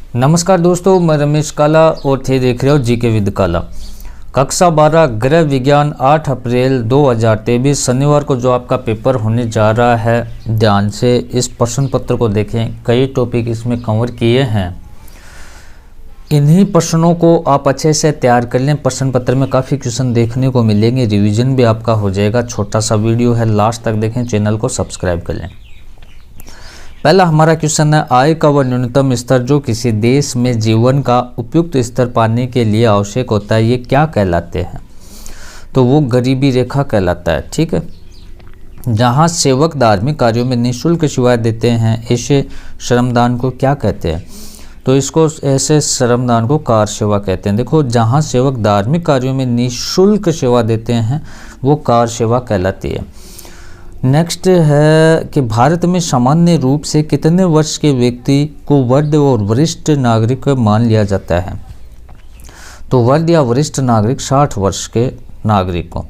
नमस्कार दोस्तों, मैं रमेश काला और थे देख रहे हो जीके विद काला। कक्षा 12 गृह विज्ञान 8 अप्रैल 2023 शनिवार को जो आपका पेपर होने जा रहा है, ध्यान से इस प्रश्न पत्र को देखें। कई टॉपिक इसमें कवर किए हैं, इन्हीं प्रश्नों को आप अच्छे से तैयार कर लें। प्रश्न पत्र में काफ़ी क्वेश्चन देखने को मिलेंगे, रिवीजन भी आपका हो जाएगा। छोटा सा वीडियो है, लास्ट तक देखें, चैनल को सब्सक्राइब कर लें। पहला हमारा क्वेश्चन है, आय का वह न्यूनतम स्तर जो किसी देश में जीवन का उपयुक्त स्तर पाने के लिए आवश्यक होता है, ये क्या कहलाते हैं? तो वो गरीबी रेखा कहलाता है। ठीक है, जहाँ सेवक धार्मिक कार्यों में निःशुल्क सेवाएं देते हैं, ऐसे श्रमदान को क्या कहते हैं? तो इसको ऐसे श्रमदान को कार सेवा कहते हैं। देखो, जहाँ सेवक धार्मिक कार्यों में निःशुल्क सेवा देते हैं वो कार सेवा कहलाती है। नेक्स्ट है कि भारत में सामान्य रूप से कितने वर्ष के व्यक्ति को वृद्ध और वरिष्ठ नागरिक मान लिया जाता है? तो वृद्ध या वरिष्ठ नागरिक 60 वर्ष के नागरिक को।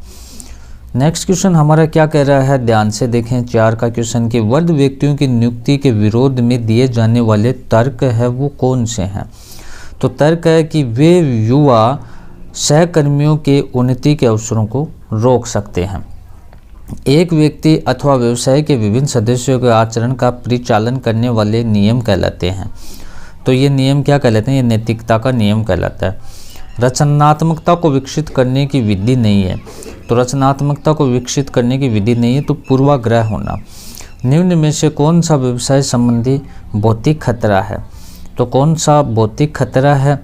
नेक्स्ट क्वेश्चन हमारा क्या कह रहा है, ध्यान से देखें 4 का क्वेश्चन कि वृद्ध व्यक्तियों की नियुक्ति के विरोध में दिए जाने वाले तर्क है वो कौन से हैं? तो तर्क है कि वे युवा सहकर्मियों के उन्नति के अवसरों को रोक सकते हैं। एक व्यक्ति अथवा व्यवसाय के विभिन्न सदस्यों के आचरण का परिचालन करने वाले नियम कहलाते हैं। तो ये नियम क्या कहलाते हैं? ये नैतिकता का नियम कहलाता है। रचनात्मकता को विकसित करने की विधि नहीं है। तो रचनात्मकता को विकसित करने की विधि नहीं है तो पूर्वाग्रह होना। निम्न में से कौन सा व्यवसाय संबंधी भौतिक खतरा है? तो कौन सा भौतिक खतरा है?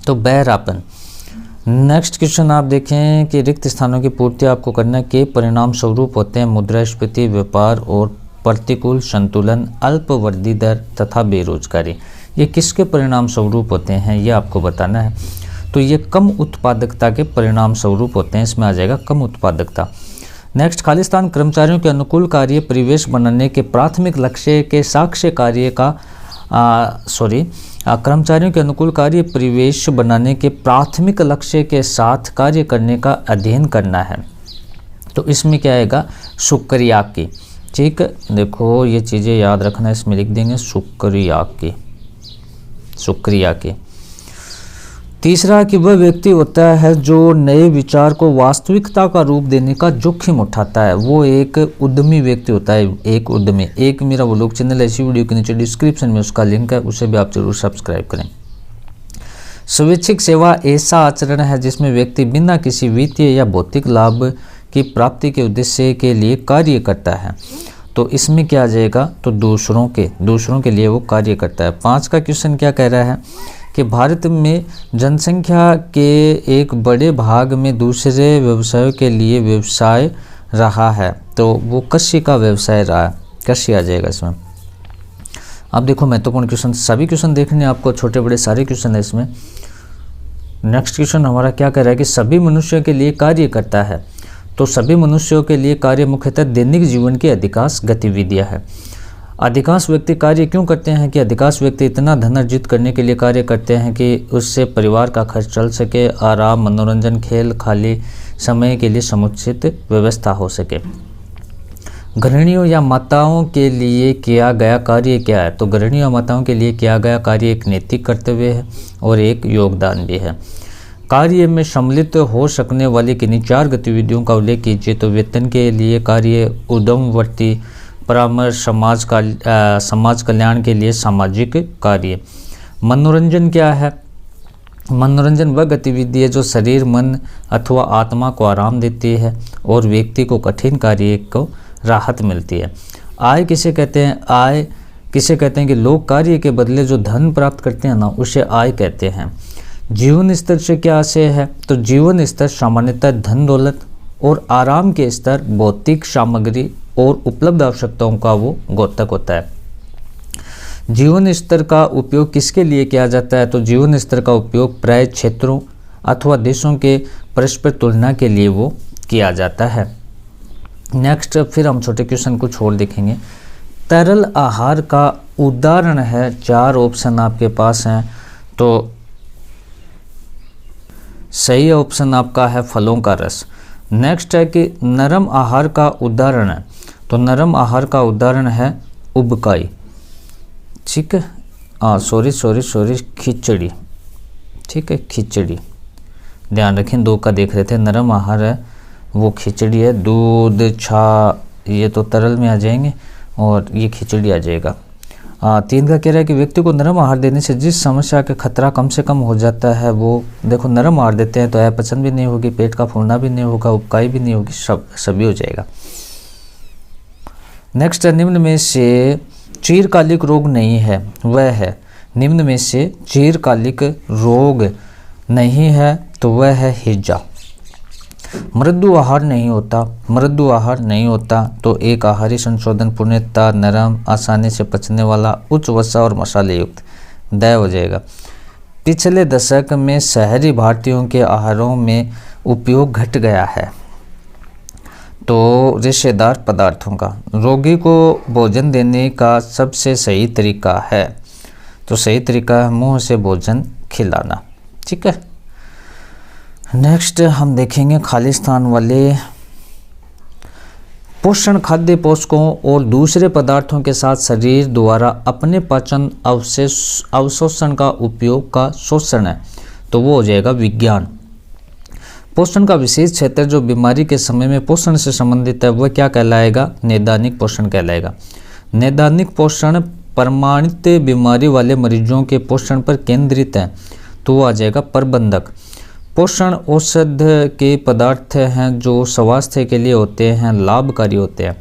तो बहरापन। नेक्स्ट क्वेश्चन आप देखें कि रिक्त स्थानों की पूर्ति आपको करने के परिणाम स्वरूप होते हैं मुद्रास्फीति, व्यापार और प्रतिकूल संतुलन, अल्पवृद्धि दर तथा बेरोजगारी। ये किसके परिणाम स्वरूप होते हैं ये आपको बताना है। तो ये कम उत्पादकता के परिणाम स्वरूप होते हैं, इसमें आ जाएगा कम उत्पादकता। नेक्स्ट, खालिस्तान कर्मचारियों के अनुकूल कार्य परिवेश बनाने के प्राथमिक लक्ष्य के साक्ष्य कार्य का कर्मचारियों के अनुकूल कार्य परिवेश बनाने के प्राथमिक लक्ष्य के साथ कार्य करने का अध्ययन करना है। तो इसमें क्या आएगा? शुक्रिया की। ठीक है, देखो ये चीज़ें याद रखना, इसमें लिख देंगे शुक्रिया की। तीसरा कि वह व्यक्ति होता है जो नए विचार को वास्तविकता का रूप देने का जोखिम उठाता है, वो एक उद्यमी व्यक्ति होता है। एक उद्यमी। एक मेरा व्लॉग चैनल है, इसी वीडियो के नीचे डिस्क्रिप्शन में उसका लिंक है, उसे भी आप जरूर सब्सक्राइब करें। स्वैच्छिक सेवा ऐसा आचरण है जिसमें व्यक्ति बिना किसी वित्तीय या भौतिक लाभ की प्राप्ति के उद्देश्य के लिए कार्य करता है। तो इसमें क्या आ जाएगा? तो दूसरों के लिए वो कार्य करता है। 5 का क्वेश्चन क्या कह रहा है कि भारत में जनसंख्या के एक बड़े भाग में दूसरे व्यवसायों के लिए व्यवसाय रहा है। तो वो कृषि का व्यवसाय रहा है, कृषि आ जाएगा इसमें। अब देखो महत्वपूर्ण क्वेश्चन, सभी क्वेश्चन देखने आपको, छोटे बड़े सारे क्वेश्चन है इसमें। नेक्स्ट क्वेश्चन हमारा क्या कह रहा है कि सभी मनुष्यों के लिए कार्य करता है। तो सभी मनुष्यों के लिए कार्य मुख्यतः दैनिक जीवन की अधिकांश गतिविधियां है। अधिकांश व्यक्ति कार्य क्यों करते हैं? कि अधिकांश व्यक्ति इतना धन अर्जित करने के लिए कार्य करते हैं कि उससे परिवार का खर्च चल सके, आराम, मनोरंजन, खेल, खाली समय के लिए समुचित व्यवस्था हो सके। गृहिणियों या माताओं के लिए किया गया कार्य क्या है? तो गृहिणियों या माताओं के लिए किया गया कार्य एक नैतिक कर्तव्य है और एक योगदान भी है। कार्य में सम्मिलित हो सकने वाली किन्हीं 4 गतिविधियों का उल्लेख कीजिए। तो वेतन के लिए कार्य, उद्यमवर्ती परामर्श, समाज कल्याण के लिए सामाजिक कार्य। मनोरंजन क्या है? मनोरंजन वह गतिविधि है जो शरीर, मन अथवा आत्मा को आराम देती है और व्यक्ति को कठिन कार्य को राहत मिलती है। आय किसे कहते हैं? आय किसे कहते हैं कि लोग कार्य के बदले जो धन प्राप्त करते हैं ना, उसे आय कहते हैं। जीवन स्तर से क्या आशय है? तो जीवन स्तर सामान्यतः धन दौलत और आराम के स्तर भौतिक सामग्री और उपलब्ध आवश्यकताओं का वो द्योतक होता है। जीवन स्तर का उपयोग किसके लिए किया जाता है? तो जीवन स्तर का उपयोग प्राय क्षेत्रों अथवा देशों के परस्पर तुलना के लिए वो किया जाता है। नेक्स्ट, फिर हम छोटे क्वेश्चन कुछ और देखेंगे। तरल आहार का उदाहरण है, 4 ऑप्शन आपके पास हैं। तो सही ऑप्शन आपका है फलों का रस। नेक्स्ट है कि नरम आहार का उदाहरण है। तो नरम आहार का उदाहरण है उबकाई। ठीक है, सॉरी खिचड़ी, ठीक है, खिचड़ी, ध्यान रखें, 2 का देख रहे थे, नरम आहार है वो खिचड़ी है, दूध छा ये तो तरल में आ जाएंगे और ये खिचड़ी आ जाएगा। 3 का कह रहा है कि व्यक्ति को नरम आहार देने से जिस समस्या का खतरा कम से कम हो जाता है वो, देखो नरम आहार देते हैं तो अपचन भी नहीं होगी, पेट का फूलना भी नहीं होगा, उबकाई भी नहीं होगी, सभी हो जाएगा। नेक्स्ट, निम्न में से चिरकालिक रोग नहीं है वह है, निम्न में से चिरकालिक रोग नहीं है तो वह है हिज्जा। मृदु आहार नहीं होता तो एक आहारी संशोधन पूर्णतः नरम, आसानी से पचने वाला, उच्च वसा और मसाले युक्त दय हो जाएगा। पिछले दशक में शहरी भारतीयों के आहारों में उपयोग घट गया है तो रेशेदार पदार्थों का रोगी को भोजन देने का सबसे सही तरीका है, तो सही तरीका है मुंह से भोजन खिलाना, ठीक है। नेक्स्ट हम देखेंगे खालिस्तान वाले, पोषण खाद्य पोषकों और दूसरे पदार्थों के साथ शरीर द्वारा अपने पाचन अवशोषण का उपयोग का शोषण है, तो वो हो जाएगा विज्ञान। पोषण का विशेष क्षेत्र जो बीमारी के समय में पोषण से संबंधित है वह क्या कहलाएगा, नैदानिक पोषण कहलाएगा। नैदानिक पोषण प्रमाणित बीमारी वाले मरीजों के पोषण पर केंद्रित है, तो वो आ जाएगा प्रबंधक। पोषण औषध के पदार्थ हैं जो स्वास्थ्य के लिए होते हैं, लाभकारी होते हैं।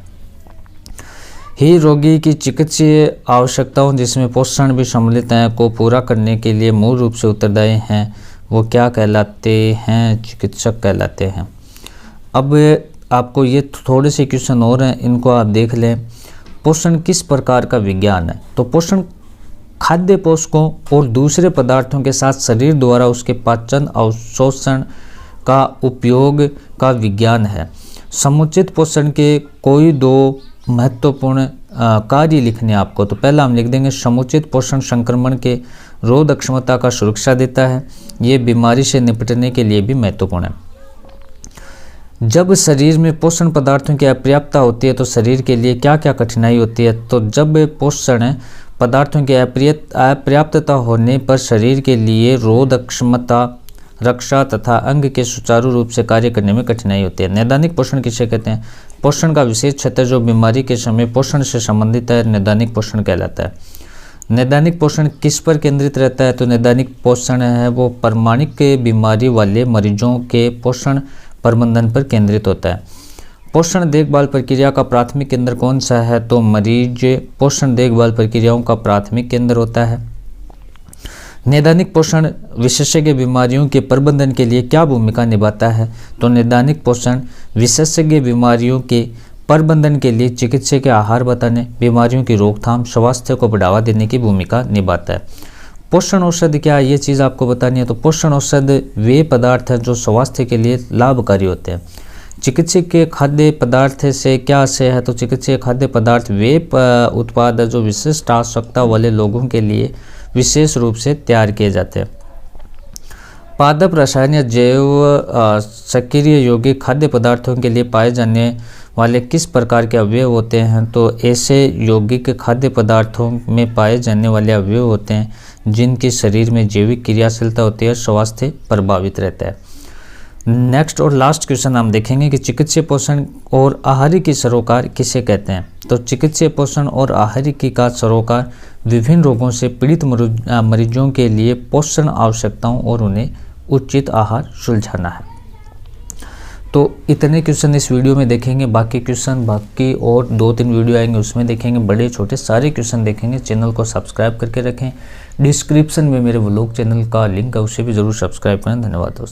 ही रोगी की चिकित्सीय आवश्यकताओं जिसमें पोषण भी सम्मिलित हैं को पूरा करने के लिए मूल रूप से उत्तरदायी हैं, वो क्या कहलाते हैं, चिकित्सक कहलाते हैं। अब आपको ये थोड़े से क्वेश्चन और हैं, इनको आप देख लें। पोषण किस प्रकार का विज्ञान है, तो पोषण खाद्य पोषकों और दूसरे पदार्थों के साथ शरीर द्वारा उसके पाचन अवशोषण का उपयोग का विज्ञान है। समुचित पोषण के कोई 2 महत्वपूर्ण कार्य लिखने आपको, तो पहला हम लिख देंगे समुचित पोषण संक्रमण के रोधक क्षमता का सुरक्षा देता है, ये बीमारी से निपटने के लिए भी महत्वपूर्ण है। जब शरीर में पोषण पदार्थों की अपर्याप्तता होती है तो शरीर के लिए क्या क्या कठिनाई होती है, तो जब पोषण पदार्थों की अपर्याप्तता होने पर शरीर के लिए रोधक क्षमता, रक्षा तथा अंग के सुचारू रूप से कार्य करने में कठिनाई होती है। नैदानिक पोषण किसे कहते हैं, पोषण का विशेष क्षेत्र जो बीमारी के समय पोषण से संबंधित है, नैदानिक पोषण कहलाता है। नैदानिक पोषण किस पर केंद्रित रहता है, तो नैदानिक पोषण है वो प्रमाणिक बीमारी वाले मरीजों के पोषण प्रबंधन पर केंद्रित होता है। पोषण देखभाल प्रक्रिया का प्राथमिक केंद्र कौन सा है, तो मरीज पोषण देखभाल प्रक्रियाओं का प्राथमिक केंद्र होता है। नैदानिक पोषण विशेषज्ञ बीमारियों के प्रबंधन के लिए क्या भूमिका निभाता है, तो नैदानिक पोषण विशेषज्ञ बीमारियों के प्रबंधन के लिए चिकित्सा के आहार बताने, बीमारियों की रोकथाम, स्वास्थ्य को बढ़ावा देने की भूमिका निभाता है। पोषण औषध क्या है, ये चीज़ आपको बतानी है, तो पोषण औषध वे पदार्थ हैं जो स्वास्थ्य के लिए लाभकारी होते हैं। चिकित्सीय के खाद्य पदार्थ से क्या आशय है, तो चिकित्सीय खाद्य पदार्थ वे उत्पाद है जो विशिष्ट आवश्यकता वाले लोगों के लिए विशेष रूप से तैयार किए जाते हैं। पादप रसायन या जैव सक्रिय यौगिक खाद्य पदार्थों के लिए पाए जाने वाले किस प्रकार के अवयव होते हैं, तो ऐसे यौगिक खाद्य पदार्थों में पाए जाने वाले अवयव होते हैं जिनके शरीर में जैविक क्रियाशीलता होती है, स्वास्थ्य प्रभावित रहता है। नेक्स्ट और लास्ट क्वेश्चन हम देखेंगे कि चिकित्सीय पोषण और आहारी की सरोकार किसे कहते हैं, तो चिकित्सीय पोषण और आहारी की का सरोकार विभिन्न रोगों से पीड़ित मरीजों के लिए पोषण आवश्यकताओं और उन्हें उचित आहार सुलझाना है। तो इतने क्वेश्चन इस वीडियो में देखेंगे, बाकी और 2-3 वीडियो आएंगे उसमें देखेंगे, बड़े छोटे सारे क्वेश्चन देखेंगे। चैनल को सब्सक्राइब करके रखें, डिस्क्रिप्शन में मेरे व्लॉग चैनल का लिंक है उसे भी ज़रूर सब्सक्राइब करें। धन्यवाद दोस्तों।